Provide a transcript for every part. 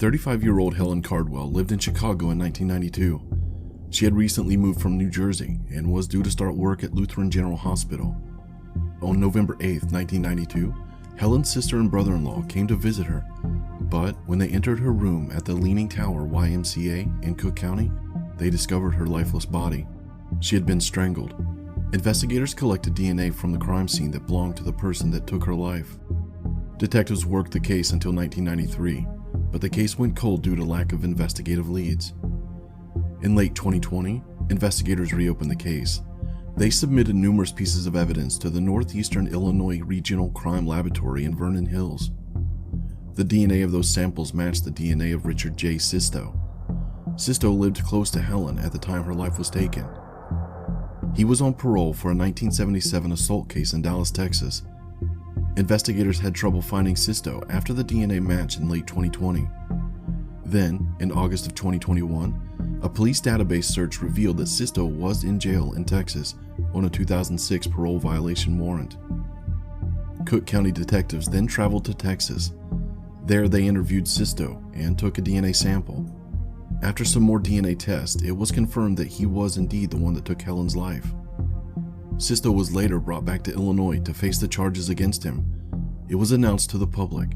35-year-old Helen Cardwell lived in Chicago in 1992. She had recently moved from New Jersey and was due to start work at Lutheran General Hospital. On November 8, 1992, Helen's sister and brother-in-law came to visit her, but when they entered her room at the Leaning Tower YMCA in Cook County, they discovered her lifeless body. She had been strangled. Investigators collected DNA from the crime scene that belonged to the person that took her life. Detectives worked the case until 1993, but the case went cold due to lack of investigative leads. In late 2020, investigators reopened the case. They submitted numerous pieces of evidence to the Northeastern Illinois Regional Crime Laboratory in Vernon Hills. The DNA of those samples matched the DNA of Richard J. Sisto. Sisto lived close to Helen at the time her life was taken. He was on parole for a 1977 assault case in Dallas, Texas. Investigators had trouble finding Sisto after the DNA match in late 2020. Then, in August of 2021, a police database search revealed that Sisto was in jail in Texas on a 2006 parole violation warrant. Cook County detectives then traveled to Texas. There they interviewed Sisto and took a DNA sample. After some more DNA tests, it was confirmed that he was indeed the one that took Helen's life. Sisto was later brought back to Illinois to face the charges against him. It was announced to the public.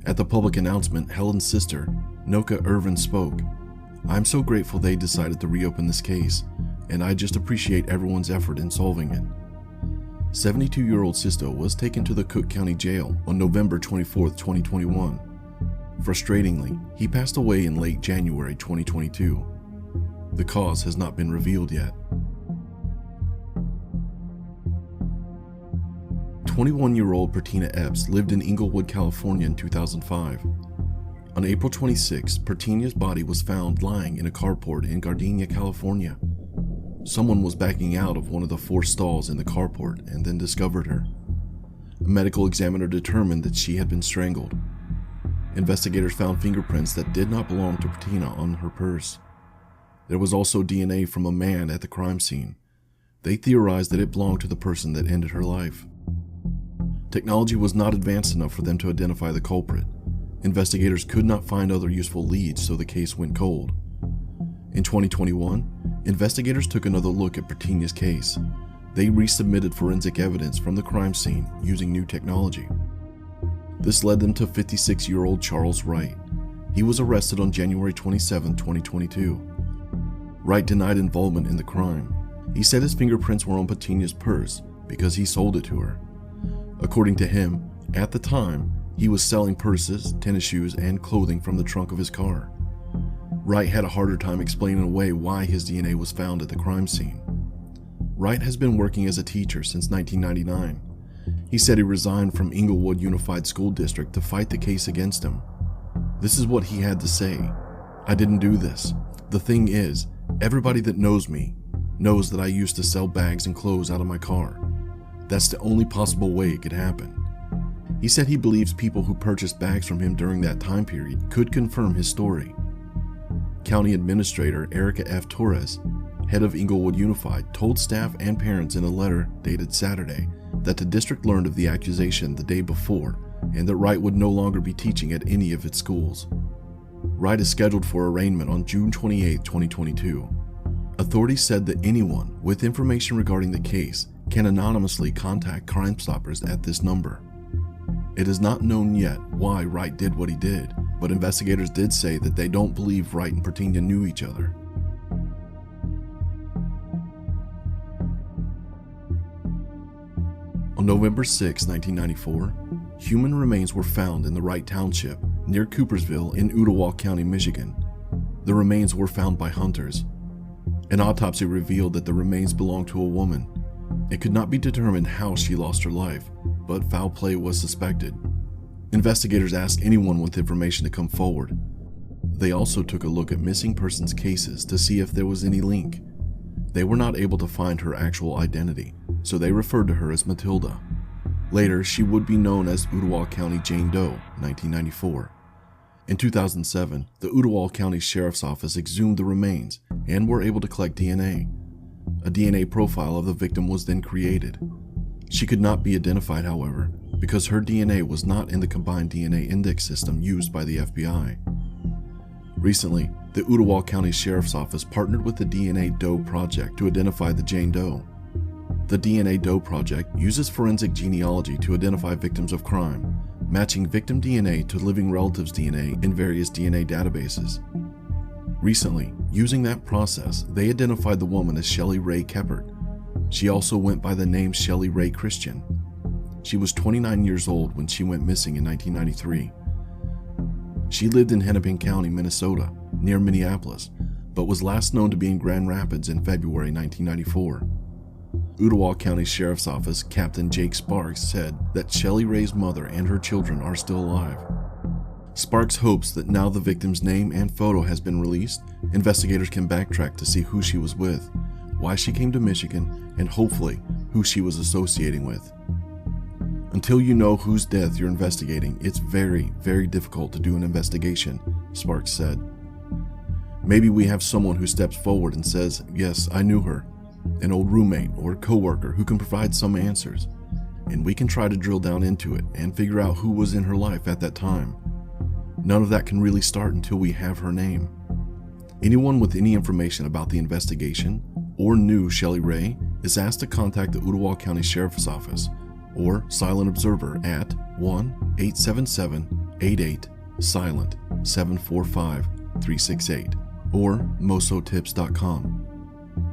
At the public announcement, Helen's sister, Noka Irvin, spoke. "I'm so grateful they decided to reopen this case, and I just appreciate everyone's effort in solving it." 72-year-old Sisto was taken to the Cook County Jail on November 24, 2021. Frustratingly, he passed away in late January 2022. The cause has not been revealed yet. 21-year-old Pertina Epps lived in Inglewood, California in 2005. On April 26, Pertina's body was found lying in a carport in Gardenia, California. Someone was backing out of one of the 4 stalls in the carport and then discovered her. A medical examiner determined that she had been strangled. Investigators found fingerprints that did not belong to Pertina on her purse. There was also DNA from a man at the crime scene. They theorized that it belonged to the person that ended her life. Technology was not advanced enough for them to identify the culprit. Investigators could not find other useful leads, so the case went cold. In 2021, investigators took another look at Pertina's case. They resubmitted forensic evidence from the crime scene using new technology. This led them to 56-year-old Charles Wright. He was arrested on January 27, 2022. Wright denied involvement in the crime. He said his fingerprints were on Pertina's purse because he sold it to her. According to him, at the time, he was selling purses, tennis shoes, and clothing from the trunk of his car. Wright had a harder time explaining away why his DNA was found at the crime scene. Wright has been working as a teacher since 1999. He said he resigned from Inglewood Unified School District to fight the case against him. This is what he had to say. "I didn't do this. The thing is, everybody that knows me knows that I used to sell bags and clothes out of my car. That's the only possible way it could happen." He said he believes people who purchased bags from him during that time period could confirm his story. County Administrator Erica F. Torres, head of Inglewood Unified, told staff and parents in a letter dated Saturday that the district learned of the accusation the day before and that Wright would no longer be teaching at any of its schools. Wright is scheduled for arraignment on June 28, 2022. Authorities said that anyone with information regarding the case can anonymously contact Crime Stoppers at this number. It is not known yet why Wright did what he did, but investigators did say that they don't believe Wright and Pertina knew each other. On November 6, 1994, human remains were found in the Wright Township near Coopersville in Ottawa County, Michigan. The remains were found by hunters. An autopsy revealed that the remains belonged to a woman. It could not be determined how she lost her life, but foul play was suspected. Investigators asked anyone with information to come forward. They also took a look at missing persons cases to see if there was any link. They were not able to find her actual identity, so they referred to her as Matilda. Later, she would be known as Ottawa County Jane Doe, 1994. In 2007, the Ottawa County Sheriff's Office exhumed the remains and were able to collect DNA. A DNA profile of the victim was then created. She could not be identified, however, because her DNA was not in the combined DNA index system used by the FBI. Recently, the Ottawa County Sheriff's Office partnered with the DNA Doe Project to identify the Jane Doe. The DNA Doe Project uses forensic genealogy to identify victims of crime, matching victim DNA to living relatives' DNA in various DNA databases. Recently, using that process, they identified the woman as Shelly Rae Kephart. She also went by the name Shelly Rae Christian. She was 29 years old when she went missing in 1993. She lived in Hennepin County, Minnesota, near Minneapolis, but was last known to be in Grand Rapids in February 1994. Ottawa County Sheriff's Office Captain Jake Sparks said that Shelly Rae's mother and her children are still alive. Sparks hopes that now the victim's name and photo has been released, investigators can backtrack to see who she was with, why she came to Michigan, and hopefully who she was associating with. Until you know whose death you're investigating, it's very, very difficult to do an investigation, Sparks said. Maybe we have someone who steps forward and says, yes, I knew her, an old roommate or coworker who can provide some answers, and we can try to drill down into it and figure out who was in her life at that time. None of that can really start until we have her name. Anyone with any information about the investigation or knew Shelly Rae is asked to contact the Ottawa County Sheriff's Office or Silent Observer at 1-877-88-SILENT-745-368 or mosotips.com.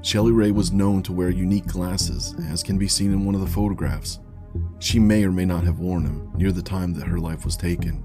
Shelly Rae was known to wear unique glasses, as can be seen in one of the photographs. She may or may not have worn them near the time that her life was taken.